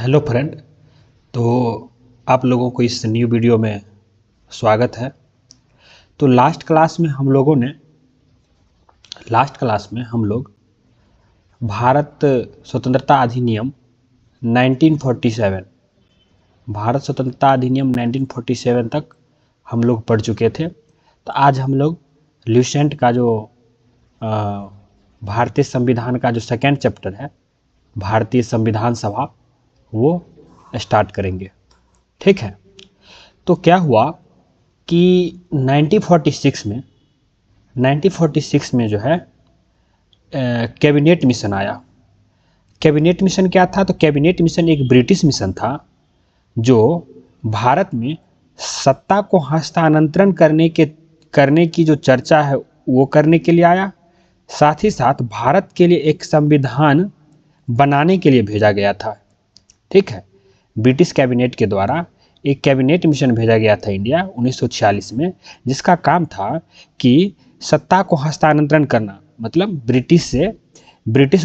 Hello friend. तो आप लोगों को इस न्यू वीडियो में स्वागत है। तो लास्ट क्लास में हम लोग भारत स्वतंत्रता अधिनियम 1947 भारत स्वतंत्रता अधिनियम 1947 तक हम लोग पढ़ चुके थे। तो आज हम लोग ल्यूसेंट का जो भारतीय संविधान का जो सेकेंड चैप्टर है, भारतीय संविधान सभा, वो स्टार्ट करेंगे। ठीक है। तो क्या हुआ कि 1946 में जो है कैबिनेट मिशन आया। कैबिनेट मिशन क्या था? तो कैबिनेट मिशन एक ब्रिटिश मिशन था जो भारत में सत्ता को हस्तांतरण करने की जो चर्चा है वो करने के लिए आया। साथ ही साथ भारत के लिए एक संविधान बनाने के लिए भेजा गया था। ठीक है। ब्रिटिश कैबिनेट के द्वारा एक कैबिनेट मिशन भेजा गया था इंडिया 1946 में, जिसका काम था कि सत्ता को हस्तांतरण करना, मतलब ब्रिटिश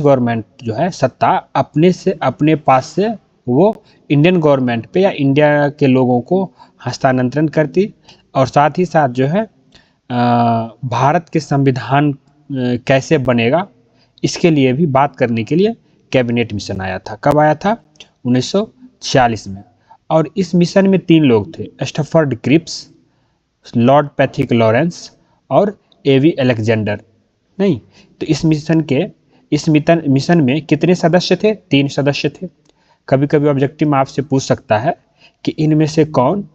गवर्नमेंट जो है सत्ता अपने पास से वो इंडियन गवर्नमेंट पे या इंडिया के लोगों को हस्तांतरण करती, और साथ ही साथ जो है भारत के संविधान कैसे बनेगा इसके लिए भी बात करने के लिए कैबिनेट मिशन आया था। कब आया था? 1946 में। और इस मिशन में 3 लोग थे, Stafford Cripps, Lord Pethick Lawrence और एवी अलेक्जेंडर। नहीं, तो इस मिशन में कितने सदस्य थे? 3 सदस्य थे। कभी कभी ऑब्जेक्टिव में आपसे पूछ सकता है कि इनमें से कौन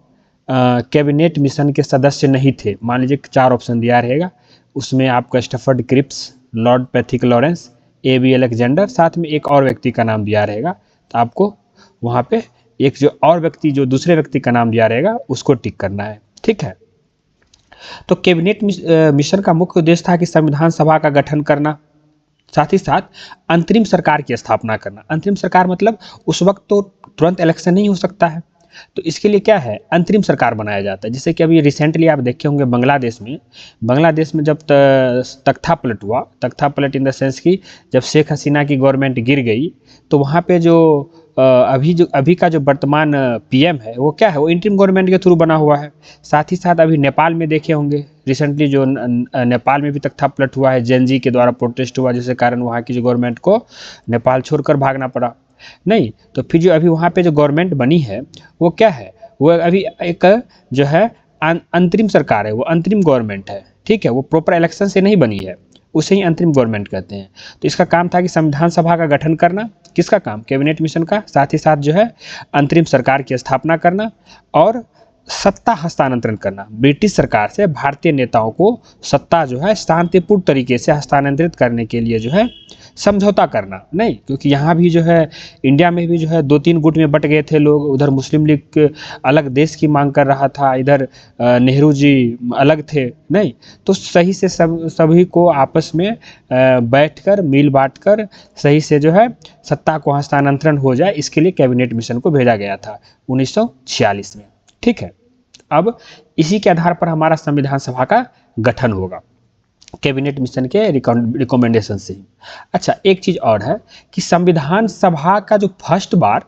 कैबिनेट मिशन के सदस्य नहीं थे। मान लीजिए 4 ऑप्शन दिया रहेगा, उसमें आपका Stafford Cripps, Lord Pethick Lawrence, AV Alexander, साथ में एक और व्यक्ति का नाम दिया रहेगा। तो आपको वहाँ पे एक जो दूसरे व्यक्ति का नाम दिया रहेगा उसको टिक करना है। ठीक है। तो कैबिनेट मिशन का मुख्य उद्देश्य था कि संविधान सभा का गठन करना, साथ ही साथ अंतरिम सरकार की स्थापना करना। अंतरिम सरकार मतलब उस वक्त तो तुरंत इलेक्शन नहीं हो सकता है, तो इसके लिए क्या है, अंतरिम सरकार बनाया जाता है। जैसे कि अभी रिसेंटली आप देखे होंगे बांग्लादेश में जब तख्ता पलट इन द सेंस की जब शेख हसीना की गवर्नमेंट गिर गई, तो वहाँ पे जो अभी का जो वर्तमान पीएम है वो क्या है, वो इंटरिम गवर्नमेंट के थ्रू बना हुआ है। साथ ही साथ अभी नेपाल में देखे होंगे रिसेंटली जो नेपाल में भी तख्ता पलट हुआ है, जेएनजी के द्वारा प्रोटेस्ट हुआ, जिसके कारण वहाँ की जो गवर्नमेंट को नेपाल छोड़कर भागना पड़ा। नहीं, तो फिर जो अभी वहाँ पे जो गवर्नमेंट बनी है वो क्या है, वो अभी एक जो है अंतरिम सरकार है, वो अंतरिम गवर्नमेंट है। ठीक है, वो प्रॉपर इलेक्शन से नहीं बनी है, उसे ही अंतरिम गवर्नमेंट कहते हैं। तो इसका काम था कि संविधान सभा का गठन करना, किसका काम, कैबिनेट मिशन का, साथ ही साथ जो है अंतरिम सरकार की स्थापना करना और सत्ता हस्तांतरण करना। ब्रिटिश सरकार से भारतीय नेताओं को सत्ता जो है शांतिपूर्ण तरीके से हस्तांतरित करने के लिए जो है समझौता करना। नहीं, क्योंकि यहाँ भी जो है इंडिया में भी जो है 2-3 गुट में बट गए थे लोग। उधर मुस्लिम लीग अलग देश की मांग कर रहा था, इधर नेहरू जी अलग थे। नहीं, तो सही से सभी को आपस में बैठकर मिल बांट कर सही से जो है सत्ता को हस्तांतरण हो जाए, इसके लिए कैबिनेट मिशन को भेजा गया था 1946 में। ठीक है। अब इसी के आधार पर हमारा संविधान सभा का गठन होगा, कैबिनेट मिशन के रिकमेंडेशन से ही। अच्छा, एक चीज और है कि संविधान सभा का जो फर्स्ट बार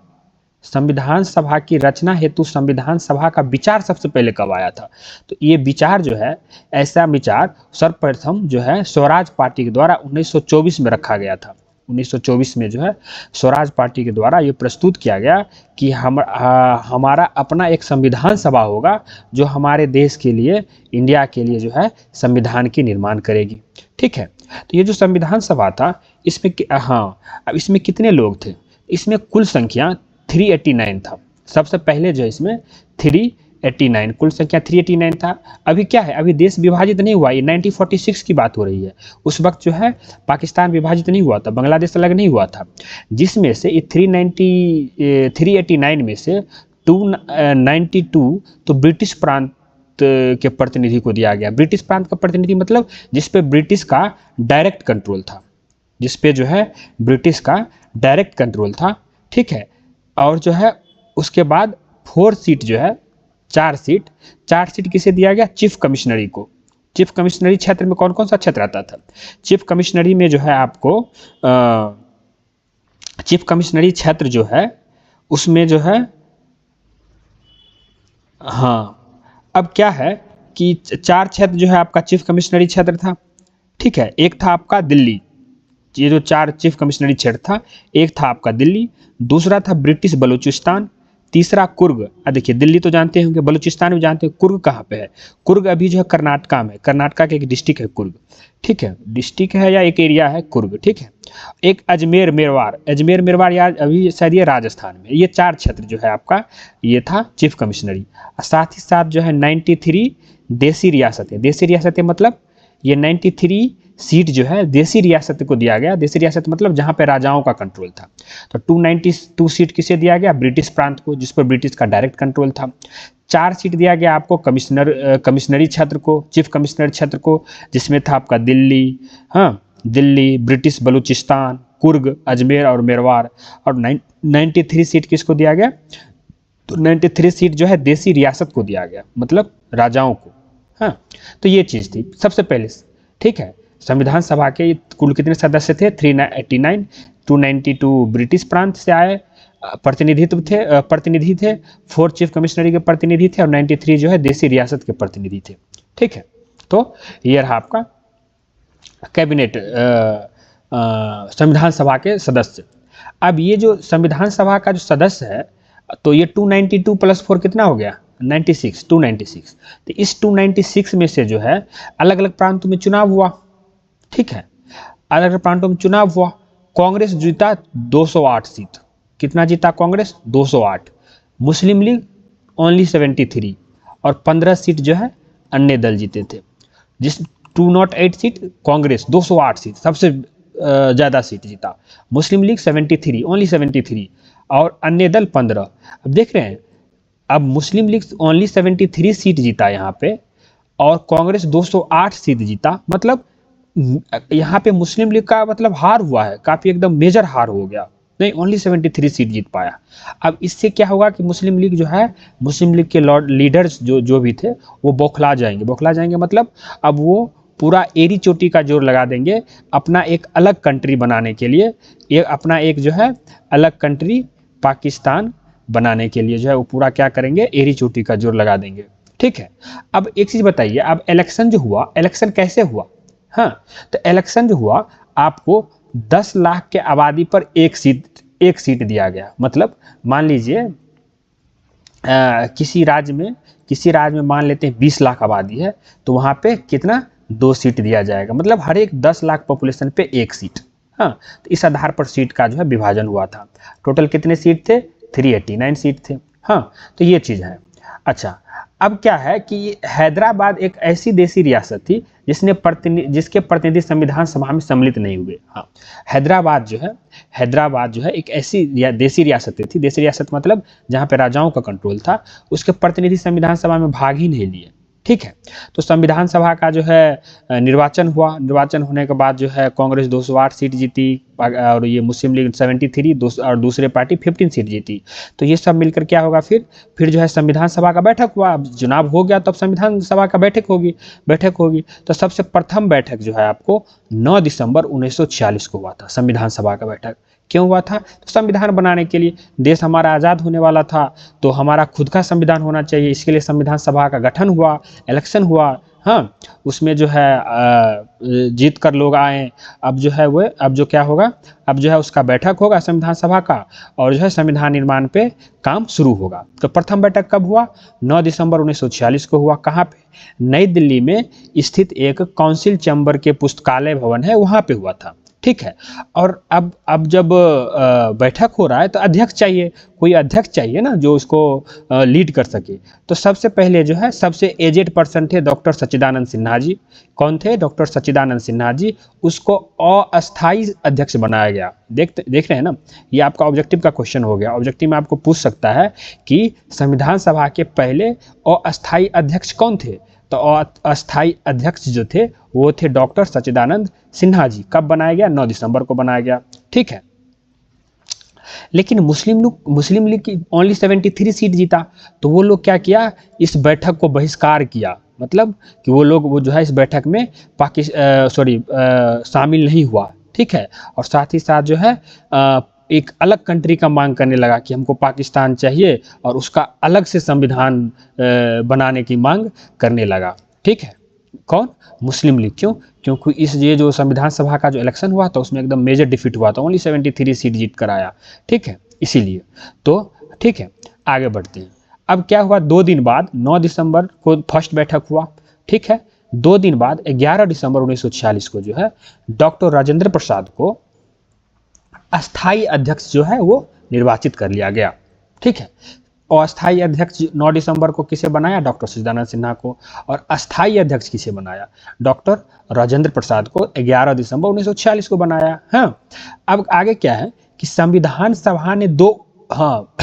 संविधान सभा की रचना हेतु संविधान सभा का विचार सबसे पहले कब आया था? तो ये विचार जो है, ऐसा विचार सर्वप्रथम जो है स्वराज पार्टी के द्वारा 1924 में रखा गया था। 1924 में जो है स्वराज पार्टी के द्वारा ये प्रस्तुत किया गया कि हमारा अपना एक संविधान सभा होगा जो हमारे देश के लिए, इंडिया के लिए जो है संविधान की निर्माण करेगी। ठीक है। तो ये जो संविधान सभा था इसमें अब इसमें कितने लोग थे? इसमें कुल संख्या 389 था। सबसे पहले जो इसमें 389 कुल संख्या 389 था। अभी क्या है, अभी देश विभाजित नहीं हुआ, ये 1946 की बात हो रही है। उस वक्त जो है पाकिस्तान विभाजित नहीं हुआ था, बांग्लादेश अलग नहीं हुआ था, जिसमें से 389 में से 292 तो ब्रिटिश प्रांत के प्रतिनिधि को दिया गया। ब्रिटिश प्रांत का प्रतिनिधि मतलब जिस पे ब्रिटिश का डायरेक्ट कंट्रोल था, जिस पे जो है ब्रिटिश का डायरेक्ट कंट्रोल था। ठीक है। और जो है उसके बाद 4 सीट जो है, 4 सीट किसे दिया गया? चीफ कमिश्नरी को। चीफ कमिश्नरी क्षेत्र में कौन कौन सा क्षेत्र आता था? चीफ कमिश्नरी में जो है आपको चीफ कमिश्नरी क्षेत्र जो है उसमें जो है, हाँ, अब क्या है कि 4 क्षेत्र जो है आपका चीफ कमिश्नरी क्षेत्र था, ठीक है। एक था आपका दिल्ली, ये जो 4 चीफ कमिश्नरी क्षेत्र था, एक था आपका दिल्ली, दूसरा था ब्रिटिश बलूचिस्तान, तीसरा कुर्ग। देखिए दिल्ली तो जानते होंगे, बलूचिस्तान भी जानते हैं, कुर्ग कहाँ पे है? कुर्ग अभी जो है कर्नाटका में, कर्नाटका का एक डिस्ट्रिक्ट है कुर्ग, ठीक है, डिस्ट्रिक्ट है या एक एरिया है कुर्ग, ठीक है। एक अजमेर मेरवार, अजमेर मेरवार यार अभी शायद ये राजस्थान में। ये 4 क्षेत्र जो है आपका, ये था चीफ कमिश्नरी। साथ ही साथ जो है 93 देसी रियासतें, देसी रियासतें मतलब ये 93 सीट जो है देसी रियासत को दिया गया। देसी रियासत मतलब जहाँ पे राजाओं का कंट्रोल था। तो 292 सीट किसे दिया गया? ब्रिटिश प्रांत को, जिस पर ब्रिटिश का डायरेक्ट कंट्रोल था। 4 सीट दिया गया आपको कमिश्नरी क्षेत्र को, चीफ कमिश्नर क्षेत्र को, जिसमें था आपका दिल्ली, हाँ, दिल्ली, ब्रिटिश बलूचिस्तान, कुर्ग, अजमेर और मेरवार। और 93 सीट किसको दिया गया? तो 93 सीट जो है देसी रियासत को दिया गया, मतलब राजाओं को। हाँ, तो ये चीज़ थी सबसे पहले, ठीक है। संविधान सभा के कुल कितने सदस्य थे? 389, 292 ब्रिटिश प्रांत से आए प्रतिनिधि थे, 4 चीफ कमिश्नरी के प्रतिनिधि थे और 93 जो है देसी रियासत के प्रतिनिधि थे, ठीक है। तो ये रहा आपका कैबिनेट, संविधान सभा के सदस्य। अब ये जो संविधान सभा का जो सदस्य है, तो ये 292 + 4 कितना हो गया? 96, 296। तो इस 296 में से जो है अलग अलग प्रांतों में चुनाव हुआ, ठीक है, अलग अलग प्रांतों में चुनाव हुआ। कांग्रेस जीता 208 सीट। कितना जीता कांग्रेस? 208। मुस्लिम लीग ओनली 73 और 15 सीट जो है अन्य दल जीते थे। जिस 208 सीट, कांग्रेस 208 सीट, सबसे ज़्यादा सीट जीता। मुस्लिम लीग 73, ओनली 73 और अन्य दल 15। अब देख रहे हैं, अब मुस्लिम लीग ओनली 73 सीट जीता यहाँ पे और कांग्रेस 208 सीट जीता। मतलब यहाँ पे मुस्लिम लीग का मतलब हार हुआ है, काफ़ी एकदम मेजर हार हो गया, नहीं ओनली 73 सीट जीत पाया। अब इससे क्या होगा कि मुस्लिम लीग जो है, मुस्लिम लीग के लीडर्स जो भी थे वो बौखला जाएंगे। बौखला जाएंगे मतलब अब वो पूरा एरी चोटी का जोर लगा देंगे अपना एक अलग कंट्री बनाने के लिए, ये अपना एक जो है अलग कंट्री पाकिस्तान बनाने के लिए जो है वो पूरा क्या करेंगे, एरी चोटी का जोर लगा देंगे, ठीक है। अब एक चीज़ बताइए, अब इलेक्शन जो हुआ, इलेक्शन कैसे हुआ? हाँ, तो इलेक्शन जो हुआ आपको 10 लाख के आबादी पर एक सीट दिया गया। मतलब मान लीजिए किसी राज्य में मान लेते हैं 20 लाख आबादी है, तो वहाँ पे कितना? 2 सीट दिया जाएगा। मतलब हर एक 10 लाख पॉपुलेशन पे एक सीट। हाँ, तो इस आधार पर सीट का जो है विभाजन हुआ था। टोटल कितने सीट थे? 389 सीट थे। हाँ, तो ये चीज़ है। अच्छा, अब क्या है कि हैदराबाद एक ऐसी देसी रियासत थी जिसके प्रतिनिधि संविधान सभा में सम्मिलित नहीं हुए। हाँ, हैदराबाद जो है एक ऐसी देसी रियासत थी। देसी रियासत मतलब जहाँ पे राजाओं का कंट्रोल था, उसके प्रतिनिधि संविधान सभा में भाग ही नहीं लिए, ठीक है। तो संविधान सभा का जो है निर्वाचन हुआ। निर्वाचन होने के बाद जो है कांग्रेस 208 सीट जीती और ये मुस्लिम लीग 73 और दूसरे पार्टी 15 सीट जीती। तो ये सब मिलकर क्या होगा, फिर जो है संविधान सभा का बैठक हुआ। अब चुनाव हो गया, तब संविधान सभा का बैठक होगी। तो सबसे प्रथम बैठक जो है आपको 9 दिसंबर 1946 को हुआ था संविधान सभा का बैठक। क्यों हुआ था? तो संविधान बनाने के लिए। देश हमारा आज़ाद होने वाला था, तो हमारा खुद का संविधान होना चाहिए, इसके लिए संविधान सभा का गठन हुआ, इलेक्शन हुआ। हाँ, उसमें जो है जीत कर लोग आए। अब जो क्या होगा, अब जो है उसका बैठक होगा संविधान सभा का और जो है संविधान निर्माण पे काम शुरू होगा। तो प्रथम बैठक कब हुआ? 9 दिसंबर 1946 को हुआ। कहाँ पे? नई दिल्ली में स्थित एक काउंसिल चैम्बर के पुस्तकालय भवन है, वहाँ पे हुआ था, ठीक है। और अब जब बैठक हो रहा है तो अध्यक्ष चाहिए, कोई अध्यक्ष चाहिए ना जो इसको लीड कर सके। तो सबसे पहले जो है सबसे एजेड पर्सन थे डॉक्टर सच्चिदानंद सिन्हा जी। कौन थे? डॉक्टर सच्चिदानंद सिन्हा जी। उसको अस्थायी अध्यक्ष बनाया गया। देख रहे हैं ना, ये आपका ऑब्जेक्टिव का क्वेश्चन हो गया। ऑब्जेक्टिव में आपको पूछ सकता है कि संविधान सभा के पहले अस्थायी अध्यक्ष कौन थे? तो अस्थायी अध्यक्ष जो थे वो थे डॉक्टर सच्चिदानंद सिन्हा जी। कब बनाया गया? 9 दिसंबर को बनाया गया, ठीक है। लेकिन मुस्लिम लीग की ओनली 73 सीट जीता, तो वो लोग क्या किया, इस बैठक को बहिष्कार किया। मतलब कि वो जो है इस बैठक में शामिल नहीं हुआ, ठीक है। और साथ ही साथ जो है एक अलग कंट्री का मांग करने लगा कि हमको पाकिस्तान चाहिए और उसका अलग से संविधान बनाने की मांग करने लगा। ठीक है, कौन? मुस्लिम लीग। क्यों? क्योंकि ये जो संविधान सभा का जो इलेक्शन हुआ था उसमें एकदम मेजर डिफीट हुआ था, ओनली 73 सीट जीत कर आया। ठीक है, इसीलिए तो ठीक है, आगे बढ़ते हैं। अब क्या हुआ, 2 दिन बाद 9 दिसंबर को फर्स्ट बैठक हुआ। ठीक है, 2 दिन बाद 11 दिसंबर 1946 को जो है डॉक्टर राजेंद्र प्रसाद को अस्थाई अध्यक्ष जो है वो निर्वाचित कर लिया गया। ठीक है, और अस्थाई अध्यक्ष 9 दिसंबर को किसे बनाया? डॉक्टर सच्चिदानंद सिन्हा को। और अस्थाई अध्यक्ष किसे बनाया? डॉक्टर राजेंद्र प्रसाद को 11 दिसंबर 1946 को बनाया। हाँ, अब आगे क्या है कि संविधान सभा ने 2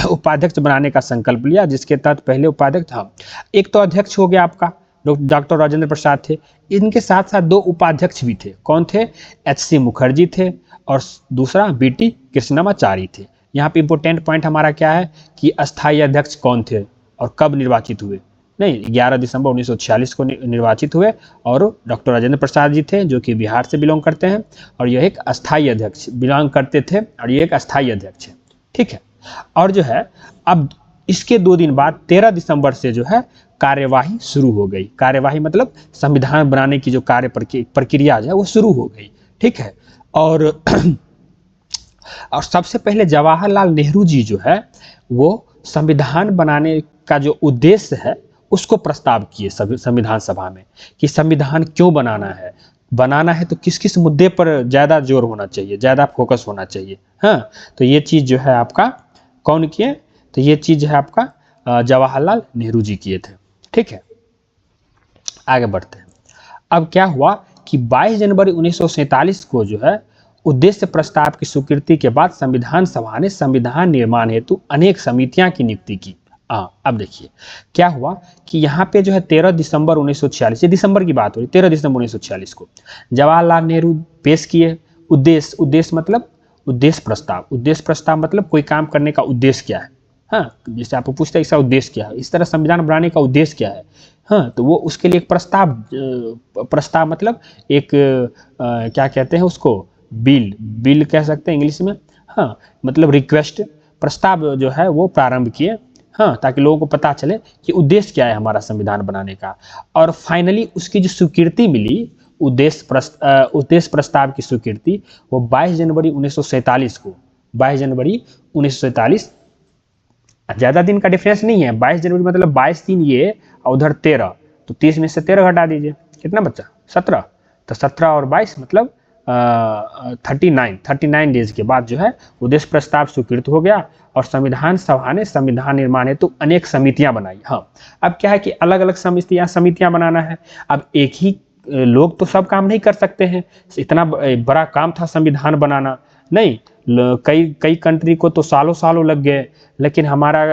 उपाध्यक्ष बनाने का संकल्प लिया, जिसके तहत पहले उपाध्यक्ष, एक तो अध्यक्ष हो गया आपका डॉक्टर राजेंद्र प्रसाद थे, इनके साथ साथ 2 उपाध्यक्ष भी थे। कौन थे? एच.सी. मुखर्जी थे और दूसरा बी.टी. कृष्णमाचारी थे। यहाँ पे इंपोर्टेंट पॉइंट हमारा क्या है कि अस्थाई अध्यक्ष कौन थे और कब निर्वाचित हुए? नहीं, 11 दिसंबर 1946 को निर्वाचित हुए और डॉक्टर राजेंद्र प्रसाद जी थे जो कि बिहार से बिलोंग करते हैं, और यह एक अस्थाई अध्यक्ष बिलोंग करते थे, और ये एक अस्थाई अध्यक्ष है। ठीक है, और जो है अब इसके 2 दिन बाद 13 दिसंबर से जो है कार्यवाही शुरू हो गई। कार्यवाही मतलब संविधान बनाने की जो कार्य प्रक्रिया जो है वो शुरू हो गई। ठीक है, और सबसे पहले जवाहरलाल नेहरू जी जो है वो संविधान बनाने का जो उद्देश्य है उसको प्रस्ताव किए संविधान सभा में कि संविधान क्यों बनाना है तो किस किस मुद्दे पर ज़्यादा जोर होना चाहिए, ज़्यादा फोकस होना चाहिए। हाँ, तो ये चीज़ जो है आपका कौन किए? तो ये चीज़ है आपका जवाहरलाल नेहरू जी किए थे। ठीक है, आगे बढ़ते हैं। अब क्या हुआ कि 22 जनवरी 1947 को जो है उद्देश्य प्रस्ताव की स्वीकृति के बाद संविधान सभा ने संविधान निर्माण हेतु अनेक समितियां की नियुक्ति की। अब देखिए क्या हुआ कि यहाँ पे जो है 13 दिसंबर 1946, ये दिसंबर की बात हो रही, 13 दिसंबर 1946 को जवाहरलाल नेहरू पेश किए उद्देश्य मतलब उद्देश्य प्रस्ताव मतलब कोई काम करने का उद्देश्य क्या है। हाँ, जैसे आपको पूछते हैं इसका उद्देश्य क्या है, इस तरह संविधान बनाने का उद्देश्य क्या है। हाँ, तो वो उसके लिए एक प्रस्ताव मतलब एक क्या कहते हैं उसको, बिल कह सकते हैं इंग्लिश में। हाँ, मतलब रिक्वेस्ट, प्रस्ताव जो है वो प्रारंभ किए। हाँ, ताकि लोगों को पता चले कि उद्देश्य क्या है हमारा संविधान बनाने का। और फाइनली उसकी जो स्वीकृति मिली, उद्देश्य प्रस्ताव की स्वीकृति, वो 22 जनवरी 1947 को, 22 जनवरी 1947, ज़्यादा दिन का डिफरेंस नहीं है। 22 जनवरी मतलब 22 दिन ये और उधर 13, तो 30 में से 13 घटा दीजिए, कितना बच्चा? 17। तो 17 और 22 मतलब 39 डेज के बाद जो है उद्देश्य प्रस्ताव स्वीकृत हो गया और संविधान सभा ने संविधान निर्माण हेतु तो अनेक समितियां बनाई। हाँ, अब क्या है कि अलग अलग समितियां बनाना है। अब एक ही लोग तो सब काम नहीं कर सकते हैं, इतना बड़ा काम था संविधान बनाना। नहीं, कई कंट्री को तो सालों लग गए, लेकिन हमारा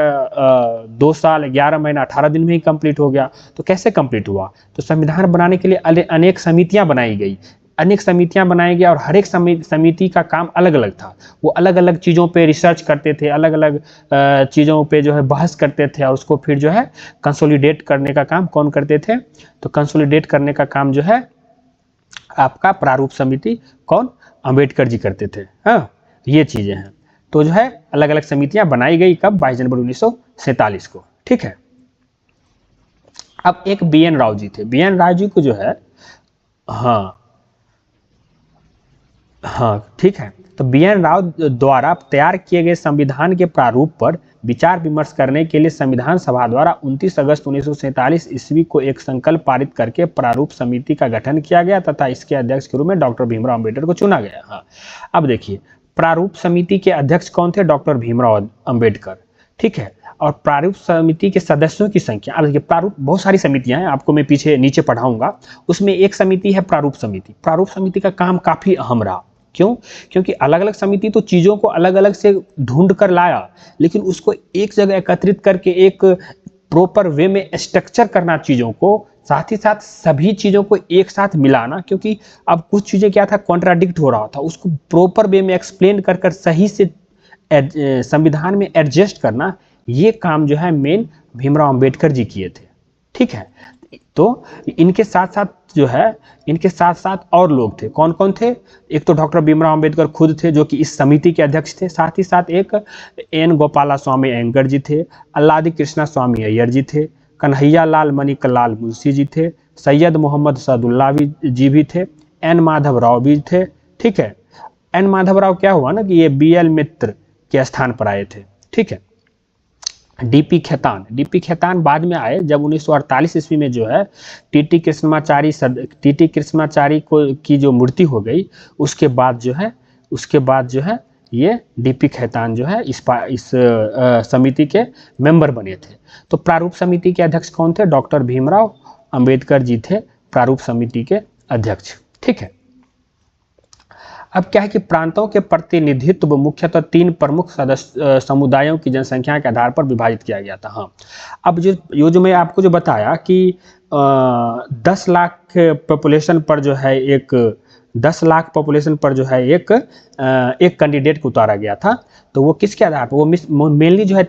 2 साल 11 महीना 18 दिन में ही कंप्लीट हो गया। तो कैसे कंप्लीट हुआ? तो संविधान बनाने के लिए अनेक समितियां बनाई गई, और हर एक समिति का काम अलग अलग था। वो अलग अलग चीज़ों पे रिसर्च करते थे, अलग अलग चीज़ों पे जो है बहस करते थे, और उसको फिर जो है कंसोलिडेट करने का काम कौन करते थे? तो कंसोलिडेट करने का काम जो है आपका प्रारूप समिति कौन? अंबेडकर जी करते थे। हाँ, ये चीज़ें हैं। तो जो है अलग अलग समितियां बनाई गई कब? 22 जनवरी 1947 को। ठीक है, अब एक बी.एन. राव जी थे। बी.एन. राव जी को जो है हाँ, ठीक है, तो बी.एन. राव द्वारा तैयार किए गए संविधान के प्रारूप पर विचार विमर्श करने के लिए संविधान सभा द्वारा 29 अगस्त 1947 ईस्वी को एक संकल्प पारित करके प्रारूप समिति का गठन किया गया तथा इसके अध्यक्ष के रूप में डॉक्टर भीमराव अम्बेडकर को चुना गया। हाँ, अब देखिए प्रारूप समिति के अध्यक्ष कौन थे? डॉक्टर भीमराव अम्बेडकर। ठीक है, और प्रारूप समिति के सदस्यों की संख्या, अब देखिए प्रारूप बहुत सारी समितियां हैं, आपको मैं नीचे पढ़ाऊंगा। उसमें एक समिति है प्रारूप समिति। प्रारूप समिति का काम काफी अहम रहा। क्यों? क्योंकि अलग अलग समिति तो चीज़ों को अलग अलग से ढूंढ कर लाया, लेकिन उसको एक जगह एकत्रित करके एक प्रॉपर वे में स्ट्रक्चर करना चीज़ों को, साथ ही साथ सभी चीज़ों को एक साथ मिलाना। क्योंकि अब कुछ चीज़ें क्या था, कॉन्ट्राडिक्ट हो रहा था, उसको प्रॉपर वे में एक्सप्लेन कर सही से संविधान में एडजस्ट करना, ये काम जो है मेन भीमराव अंबेडकर जी किए थे। ठीक है, तो इनके साथ साथ जो है इनके साथ साथ और लोग थे। कौन कौन थे? एक तो डॉक्टर भीमराव अंबेडकर खुद थे जो कि इस समिति के अध्यक्ष थे, साथ ही साथ एक एन गोपाला स्वामी अयंगर जी थे, अल्लादी कृष्णा स्वामी अय्यर जी थे, कन्हैया लाल मणिकलाल मुंशी जी थे, सैयद मोहम्मद सदुल्ला जी भी थे, एन माधव राव भी थे। ठीक है, एन माधव राव क्या हुआ ना कि ये BL मित्र के स्थान पर आए थे। ठीक है, डीपी खेतान बाद में आए जब 1948 ईस्वी में जो है टीटी कृष्णाचारी को की जो मृत्यु हो गई, उसके बाद जो है ये डीपी खेतान जो है इस समिति के मेंबर बने थे। तो प्रारूप समिति के अध्यक्ष कौन थे? डॉक्टर भीमराव अंबेडकर जी थे प्रारूप समिति के अध्यक्ष। ठीक है, अब क्या है कि प्रांतों के प्रतिनिधित्व मुख्यतः 3 प्रमुख समुदायों की जनसंख्या के आधार पर विभाजित किया गया था। हाँ, अब जो मैं आपको जो बताया कि 10 लाख पॉपुलेशन पर जो है एक 10 लाख पॉपुलेशन पर जो है एक कैंडिडेट को उतारा गया था, तो वो किसके आधार पर? वो मेनली जो है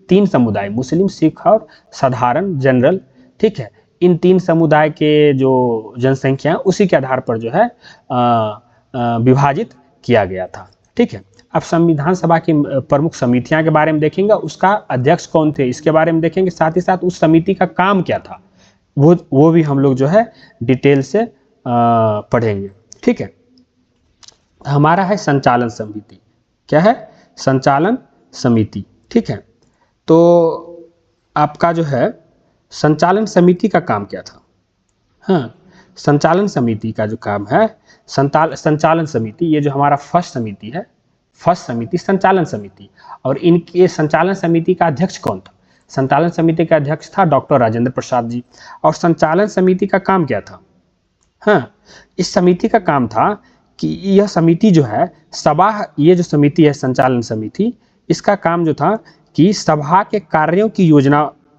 तीन समुदाय, मुस्लिम, सिख और साधारण जनरल। ठीक है, इन 3 समुदाय के जो जनसंख्या उसी के आधार पर जो है विभाजित किया गया था। ठीक है, अब संविधान सभा की प्रमुख समितियां के बारे में देखेंगे, उसका अध्यक्ष कौन थे इसके बारे में देखेंगे, साथ ही साथ उस समिति का काम क्या था वो भी हम लोग जो है डिटेल से पढ़ेंगे। ठीक है, हमारा है संचालन समिति। क्या है? संचालन समिति। ठीक है, तो आपका जो है संचालन समिति का काम क्या था? हाँ, संचालन समिति का जो काम है, संचालन समिति, ये जो हमारा फर्स्ट समिति संचालन समिति, और इनके संचालन समिति का अध्यक्ष कौन था? संचालन समिति का अध्यक्ष था डॉक्टर राजेंद्र प्रसाद जी। और संचालन समिति का काम क्या था? हाँ, इस समिति का काम था कि यह समिति जो है ये जो समिति है संचालन समिति, इसका काम जो था कि सभा के कार्यों की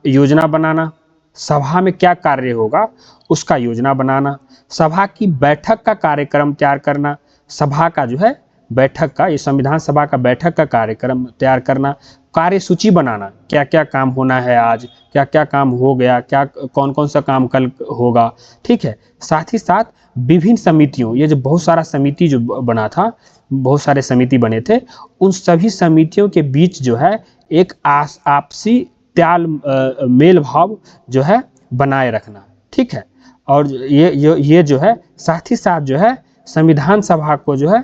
योजना बनाना, सभा में क्या कार्य होगा उसका योजना बनाना, सभा की बैठक का कार्यक्रम तैयार करना, सभा का जो है बैठक का, ये संविधान सभा का बैठक का कार्यक्रम तैयार करना, कार्य सूची बनाना, क्या क्या काम होना है आज, क्या क्या काम हो गया, क्या कौन कौन सा काम कल होगा। ठीक है, साथ ही साथ विभिन्न समितियों, ये जो बहुत सारा समिति जो बना था, बहुत सारे समिति बने थे, उन सभी समितियों के बीच जो है एक आपसी मेल भाव जो है बनाए रखना। ठीक है, और ये जो है साथ ही साथ जो है संविधान सभा को जो है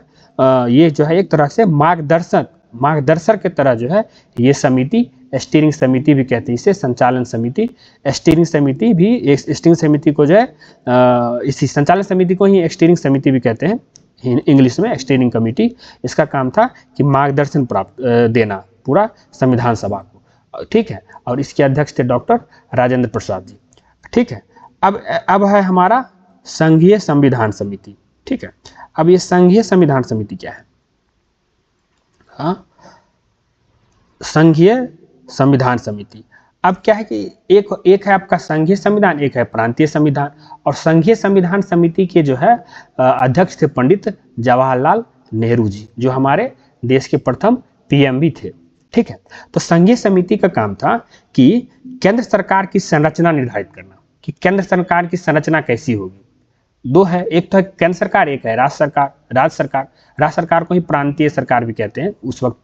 ये जो है एक तरह से मार्गदर्शक के तरह जो है ये समिति, स्टीयरिंग समिति भी कहते हैं इसे, संचालन समिति, स्टीयरिंग समिति भी, स्टीयरिंग समिति को जो है इसी संचालन समिति को ही स्टीयरिंग समिति भी कहते हैं इंग्लिश में, स्टीयरिंग कमेटी। इसका काम था कि मार्गदर्शन प्राप्त देना पूरा संविधान सभा को। ठीक है, और इसके अध्यक्ष थे डॉक्टर राजेंद्र प्रसाद जी। ठीक है, अब है हमारा संघीय संविधान समिति। ठीक है, अब ये संघीय संविधान समिति क्या है? हाँ, संघीय संविधान समिति। अब क्या है कि एक है आपका संघीय संविधान, एक है प्रांतीय संविधान। और संघीय संविधान समिति के जो है अध्यक्ष थे पंडित जवाहरलाल नेहरू जी, जो हमारे देश के प्रथम PM भी थे। ठीक है, तो संघीय समिति का काम था कि केंद्र सरकार की संरचना निर्धारित करना, कि केंद्र सरकार की संरचना कैसी होगी। दो है, एक तो है केंद्र सरकार, एक है राज्य सरकार को ही प्रांतीय सरकार भी कहते हैं। उस वक्त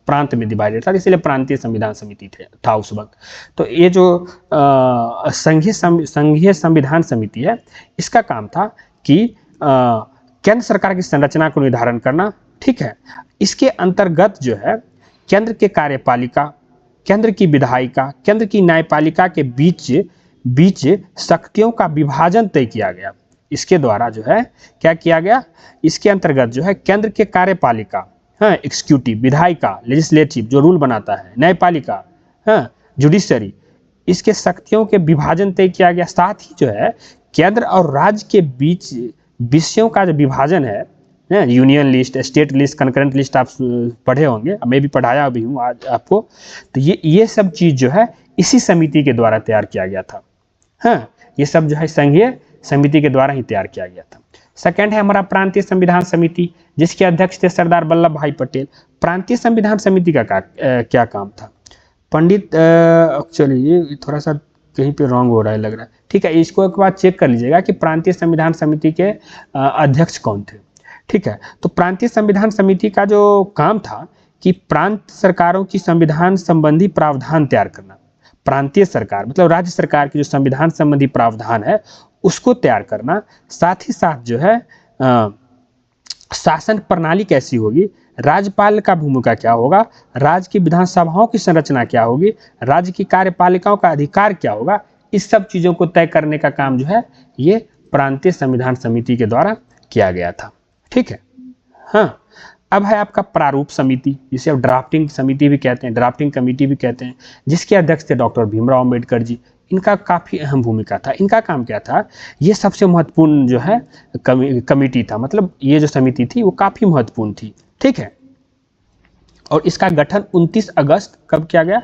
प्रांत में डिवाइडेड था, इसलिए प्रांतीय संविधान समिति था उस वक्त। तो ये जो संघीय संविधान समिति है, इसका काम था कि केंद्र सरकार की संरचना को निर्धारण करना। ठीक है, इसके अंतर्गत जो है केंद्र के कार्यपालिका, केंद्र की विधायिका, केंद्र की न्यायपालिका के बीच शक्तियों का विभाजन तय किया गया। इसके द्वारा जो है क्या किया गया, इसके अंतर्गत जो है केंद्र के कार्यपालिका, हाँ, एक्सिक्यूटिव, विधायिका, लेजिस्लेटिव जो रूल बनाता है, न्यायपालिका, हाँ, जुडिशरी, इसके शक्तियों के विभाजन तय किया गया। साथ ही जो है केंद्र और राज्य के बीच विषयों का जो विभाजन है, union list, state list, concurrent list आप पढ़े होंगे, मैं भी पढ़ाया भी हूँ आज आपको। तो ये सब चीज़ जो है इसी समिति के द्वारा तैयार किया गया था। हाँ, ये सब जो है संघीय समिति के द्वारा ही तैयार किया गया था। सेकंड है हमारा प्रांतीय संविधान समिति, जिसके अध्यक्ष थे सरदार वल्लभ भाई पटेल। प्रांतीय संविधान समिति का क्या काम था? पंडित, चलिए ये थोड़ा सा कहीं पे रॉन्ग हो रहा है लग रहा है, ठीक है, इसको एक बार चेक कर लीजिएगा कि प्रांतीय संविधान समिति के अध्यक्ष कौन थे। ठीक है, तो प्रांतीय संविधान समिति का जो काम था कि प्रांत सरकारों की संविधान संबंधी प्रावधान तैयार करना। प्रांतीय सरकार मतलब राज्य सरकार की जो संविधान संबंधी प्रावधान है उसको तैयार करना, साथ ही साथ जो है शासन प्रणाली कैसी होगी, राज्यपाल का भूमिका क्या होगा, राज्य की विधानसभाओं की संरचना क्या होगी, राज्य की कार्यपालिकाओं का अधिकार क्या होगा, इस सब चीज़ों को तय करने का काम जो है ये प्रांतीय संविधान समिति के द्वारा किया गया था। ठीक है, हाँ। अब है आपका प्रारूप समिति, जिसे अब ड्राफ्टिंग समिति भी कहते हैं, ड्राफ्टिंग कमेटी भी कहते हैं, जिसके अध्यक्ष थे डॉक्टर भीमराव अम्बेडकर जी। इनका काफ़ी अहम भूमिका था। इनका काम क्या था, ये सबसे महत्वपूर्ण जो है कमेटी था, मतलब ये जो समिति थी वो काफ़ी महत्वपूर्ण थी। ठीक है, और इसका गठन 29 अगस्त कब किया गया,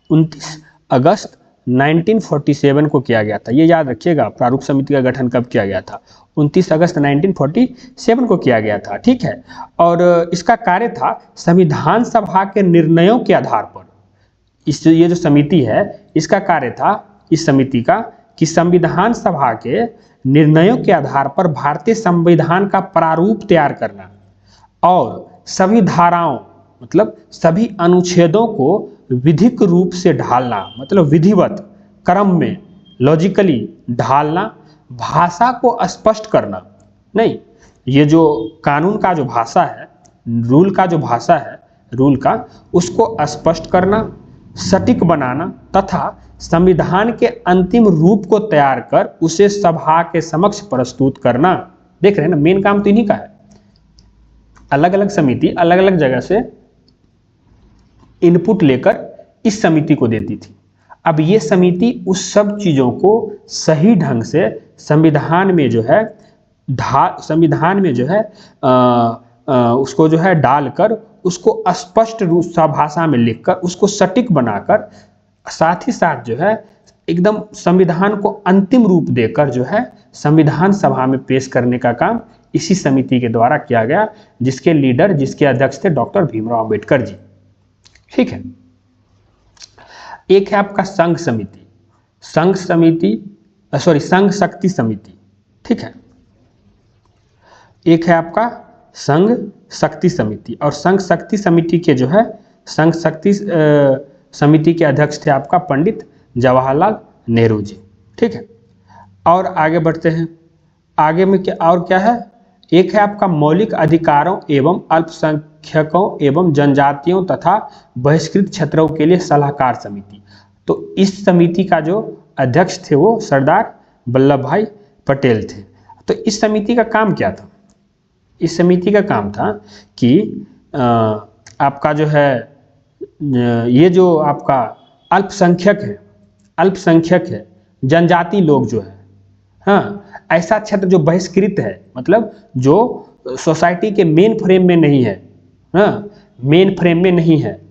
29 अगस्त 1947 को किया गया था। ये याद रखिएगा, प्रारूप समिति का गठन कब किया गया था, 29 अगस्त 1947 को किया गया था। ठीक है, और इसका कार्य था संविधान सभा के निर्णयों के आधार पर, ये जो समिति है इसका कार्य था इस समिति का कि संविधान सभा के निर्णयों के आधार पर भारतीय संविधान का प्रारूप तैयार करना और सभी धाराओं मतलब सभी अनुच्छेदों को विधिक रूप से ढालना, मतलब विधिवत क्रम में लॉजिकली ढालना, भाषा को स्पष्ट करना। नहीं, ये जो कानून का जो भाषा है, रूल का जो भाषा है, रूल का उसको स्पष्ट करना, सटीक बनाना तथा संविधान के अंतिम रूप को तैयार कर उसे सभा के समक्ष प्रस्तुत करना। देख रहे हैं ना, मेन काम तो इन्हीं का है। अलग अलग समिति अलग अलग जगह से इनपुट लेकर इस समिति को देती थी। अब ये समिति उस सब चीज़ों को सही ढंग से संविधान में जो है उसको जो है डालकर उसको स्पष्ट रूप से भाषा में लिखकर उसको सटीक बनाकर, साथ ही साथ जो है एकदम संविधान को अंतिम रूप देकर जो है संविधान सभा में पेश करने का काम इसी समिति के द्वारा किया गया, जिसके लीडर जिसके अध्यक्ष थे डॉक्टर भीमराव अम्बेडकर जी। ठीक है, एक है आपका संघ शक्ति समिति। ठीक है, एक है आपका संघ शक्ति समिति, और संघ शक्ति समिति के जो है संघ शक्ति समिति के अध्यक्ष थे आपका पंडित जवाहरलाल नेहरू जी। ठीक है, और आगे बढ़ते हैं। आगे में क्या है, एक है आपका मौलिक अधिकारों एवं अल्पसंख्यकों एवं जनजातियों तथा बहिष्कृत क्षेत्रों के लिए सलाहकार समिति। तो इस समिति का जो अध्यक्ष थे वो सरदार वल्लभ भाई पटेल थे। तो इस समिति का काम क्या था, इस समिति का काम था कि आपका जो है ये जो आपका अल्पसंख्यक है जनजाति लोग जो है, हाँ, ऐसा क्षेत्र जो बहिष्कृत है, मतलब जो सोसाइटी के मेन फ्रेम में नहीं है, हाँ, मेन फ्रेम में नहीं है,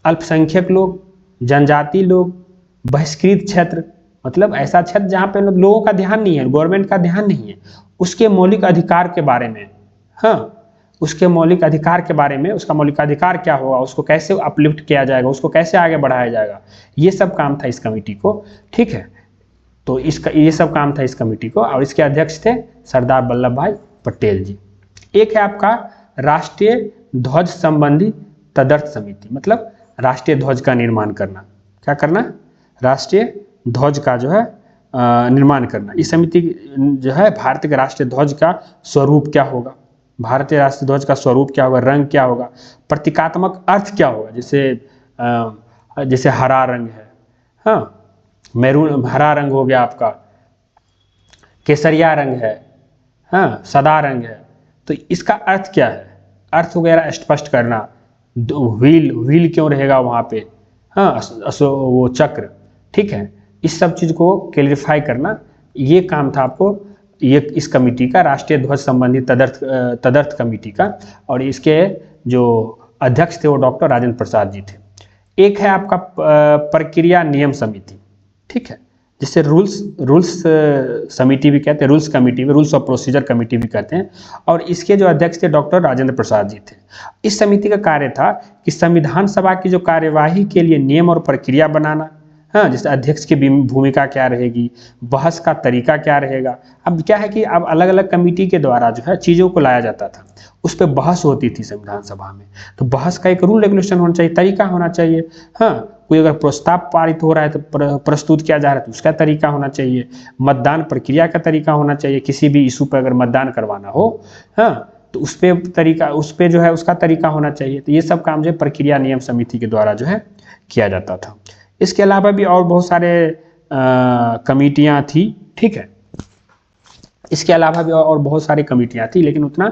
अल्पसंख्यक लोग, जनजाति लोग, बहिष्कृत क्षेत्र, मतलब ऐसा क्षेत्र जहाँ पे लोगों का ध्यान नहीं है, गवर्नमेंट का ध्यान नहीं है, उसके मौलिक अधिकार के बारे में, हाँ, उसके मौलिक अधिकार के बारे में, उसका मौलिक अधिकार क्या होगा, उसको कैसे अपलिफ्ट किया जाएगा, उसको कैसे आगे बढ़ाया जाएगा, ये सब काम था इस कमेटी को। ठीक है, तो इसका ये सब काम था इस कमेटी को, और इसके अध्यक्ष थे सरदार वल्लभ भाई पटेल जी। एक है आपका राष्ट्रीय ध्वज संबंधी तदर्थ समिति, मतलब राष्ट्रीय ध्वज का निर्माण करना। क्या करना, राष्ट्रीय ध्वज का जो है निर्माण करना। इस समिति जो है भारत के राष्ट्रीय ध्वज का स्वरूप क्या होगा, भारतीय राष्ट्रीय ध्वज का स्वरूप क्या होगा, रंग क्या होगा, प्रतीकात्मक अर्थ क्या होगा, जैसे हरा रंग है, हाँ, मैरून हरा रंग हो गया आपका, केसरिया रंग है, हाँ, सदा रंग है, तो इसका अर्थ क्या है, अर्थ वगैरह स्पष्ट करना, व्हील क्यों रहेगा वहाँ पे, हाँ, वो चक्र। ठीक है, इस सब चीज़ को क्लैरिफाई करना, ये काम था आपको ये इस कमेटी का, राष्ट्रीय ध्वज संबंधी तदर्थ कमेटी का, और इसके जो अध्यक्ष थे वो डॉक्टर राजेंद्र प्रसाद जी थे। एक है आपका प्रक्रिया नियम समिति। ठीक है, जिसे रूल्स समिति भी कहते हैं, रूल्स कमेटी भी, रूल्स ऑफ प्रोसीजर कमेटी भी कहते हैं, और इसके जो अध्यक्ष थे डॉक्टर राजेंद्र प्रसाद जी थे। इस समिति का कार्य था कि संविधान सभा की जो कार्यवाही के लिए नियम और प्रक्रिया बनाना, हाँ, जैसे अध्यक्ष की भूमिका क्या रहेगी, बहस का तरीका क्या रहेगा। अब क्या है कि अब अलग अलग कमेटी के द्वारा जो है चीज़ों को लाया जाता था, उस पर बहस होती थी संविधान सभा में, तो बहस का एक रूल रेगुलेशन होना चाहिए, तरीका होना चाहिए। हाँ, कोई अगर प्रस्ताव पारित हो रहा है तो प्रस्तुत किया जा रहा है तो उसका तरीका होना चाहिए, मतदान प्रक्रिया का तरीका होना चाहिए, किसी भी इशू पर अगर मतदान करवाना हो, हाँ, तो उस पर तरीका, उस पर जो है उसका तरीका होना चाहिए। तो ये सब काम जो है प्रक्रिया नियम समिति के द्वारा जो है किया जाता था। इसके अलावा भी और बहुत सारे कमेटियाँ थी, ठीक है, इसके अलावा भी और बहुत सारी कमेटियाँ थी, लेकिन उतना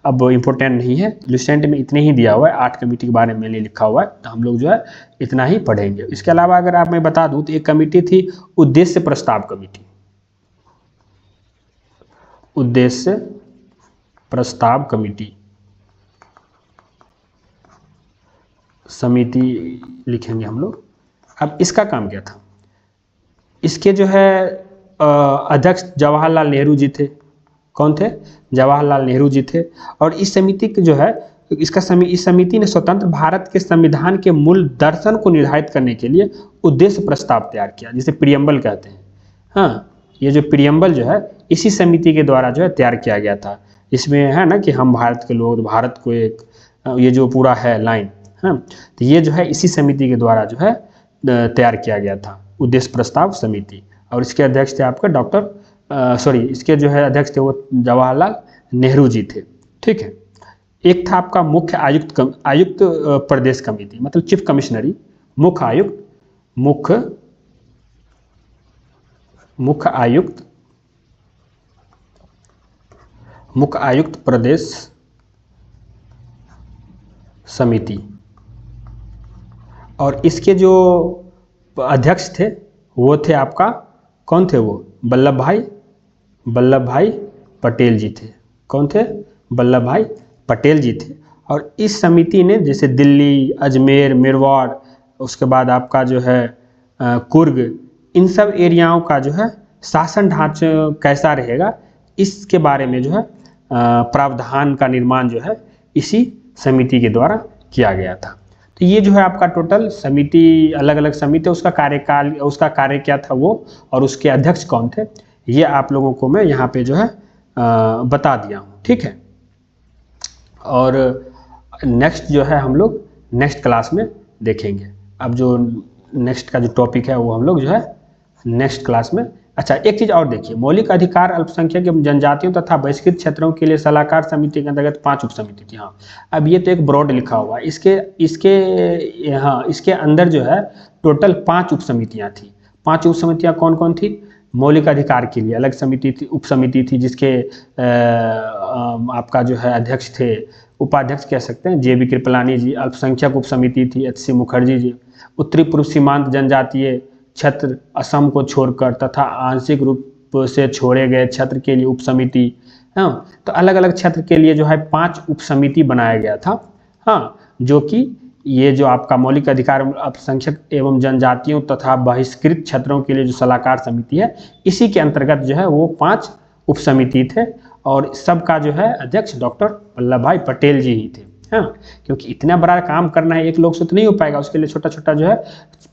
अब इम्पोर्टेंट नहीं है। लुसेंट में इतने ही दिया हुआ है, 8 कमेटी के बारे में लिखा हुआ है, तो हम लोग जो है इतना ही पढ़ेंगे। इसके अलावा अगर आप मैं बता दूं तो एक कमेटी थी उद्देश्य प्रस्ताव कमेटी, उद्देश्य प्रस्ताव कमेटी समिति लिखेंगे हम लोग। अब इसका काम क्या था, इसके जो है अध्यक्ष जवाहरलाल नेहरू जी थे। कौन थे? जवाहरलाल नेहरू जी थे। और इस समिति के जो है इस समिति ने स्वतंत्र भारत के संविधान के मूल दर्शन को निर्धारित करने के लिए उद्देश्य प्रस्ताव तैयार किया, जिसे प्रियम्बल कहते हैं। हाँ, ये जो प्रियम्बल जो है इसी समिति के द्वारा जो है तैयार किया गया था। इसमें है ना कि हम भारत के लोग, भारत को एक, ये जो पूरा है लाइन, हाँ, तो ये जो है इसी समिति के द्वारा जो है तैयार किया गया था, उद्देश्य प्रस्ताव समिति। और इसके अध्यक्ष थे आपका इसके जो है अध्यक्ष थे वो जवाहरलाल नेहरू जी थे, ठीक है। एक था आपका मुख्य आयुक्त प्रदेश कमेटी, मतलब चीफ कमिश्नरी, मुख्य आयुक्त प्रदेश समिति। और इसके जो अध्यक्ष थे वो थे आपका, कौन थे वो? वल्लभ भाई पटेल जी थे। कौन थे? वल्लभ भाई पटेल जी थे। और इस समिति ने जैसे दिल्ली, अजमेर, मेरवाड़, उसके बाद आपका जो है कुर्ग, इन सब एरियाओं का जो है शासन ढांचा कैसा रहेगा, इसके बारे में जो है प्रावधान का निर्माण जो है इसी समिति के द्वारा किया गया था। तो ये जो है आपका टोटल समिति, अलग अलग समिति, उसका कार्यकाल, उसका कार्य क्या था वो, और उसके अध्यक्ष कौन थे, ये आप लोगों को मैं यहाँ पे जो है बता दिया हूँ, ठीक है। और नेक्स्ट जो है हम लोग नेक्स्ट क्लास में देखेंगे। अब जो नेक्स्ट का जो टॉपिक है वो हम लोग जो है नेक्स्ट क्लास में। अच्छा, एक चीज़ और देखिए, मौलिक अधिकार अल्पसंख्यक एवं जनजातियों तथा बहिष्कृत क्षेत्रों के लिए सलाहकार समिति के अंतर्गत 5 उप समिति थी। हाँ, अब ये तो एक ब्रॉड लिखा हुआ है, इसके अंदर जो है टोटल 5 उप समितियाँ थी। 5 उप समितियाँ कौन कौन थी? मौलिक अधिकार के लिए अलग समिति थी, उप समिति थी, जिसके आपका जो है अध्यक्ष थे, उपाध्यक्ष कह सकते हैं, JB कृपलानी जी। अल्पसंख्यक उप समिति थी HC मुखर्जी जी। उत्तरी पूर्व सीमांत जनजातीय क्षेत्र असम को छोड़कर तथा आंशिक रूप से छोड़े गए क्षेत्र के लिए उप समिति। हाँ, तो अलग अलग क्षेत्र के लिए जो है 5 उप समिति बनाया गया था। हाँ, जो कि ये जो आपका मौलिक अधिकार अल्पसंख्यक एवं जनजातियों तथा बहिष्कृत क्षेत्रों के लिए जो सलाहकार समिति है, इसी के अंतर्गत जो है वो 5 उप समिति थे। और सबका जो है अध्यक्ष डॉक्टर वल्लभ भाई पटेल जी ही थे। हाँ, क्योंकि इतना बड़ा काम करना है एक लोग से तो नहीं हो पाएगा, उसके लिए छोटा छोटा जो है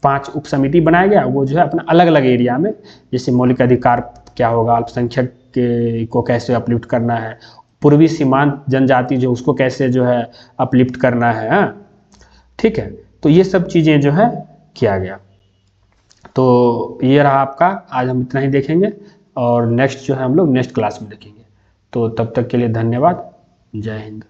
5 उप समिति बनाया गया। वो जो है अपना अलग अलग एरिया में, जैसे मौलिक अधिकार क्या होगा, अल्पसंख्यक को कैसे अपलिफ्ट करना है, पूर्वी सीमांत जनजाति जो उसको कैसे जो है अपलिफ्ट करना है, हाँ, ठीक है। तो ये सब चीज़ें जो है किया गया। तो ये रहा आपका, आज हम इतना ही देखेंगे और नेक्स्ट जो है हम लोग नेक्स्ट क्लास में देखेंगे। तो तब तक के लिए धन्यवाद। जय हिंद।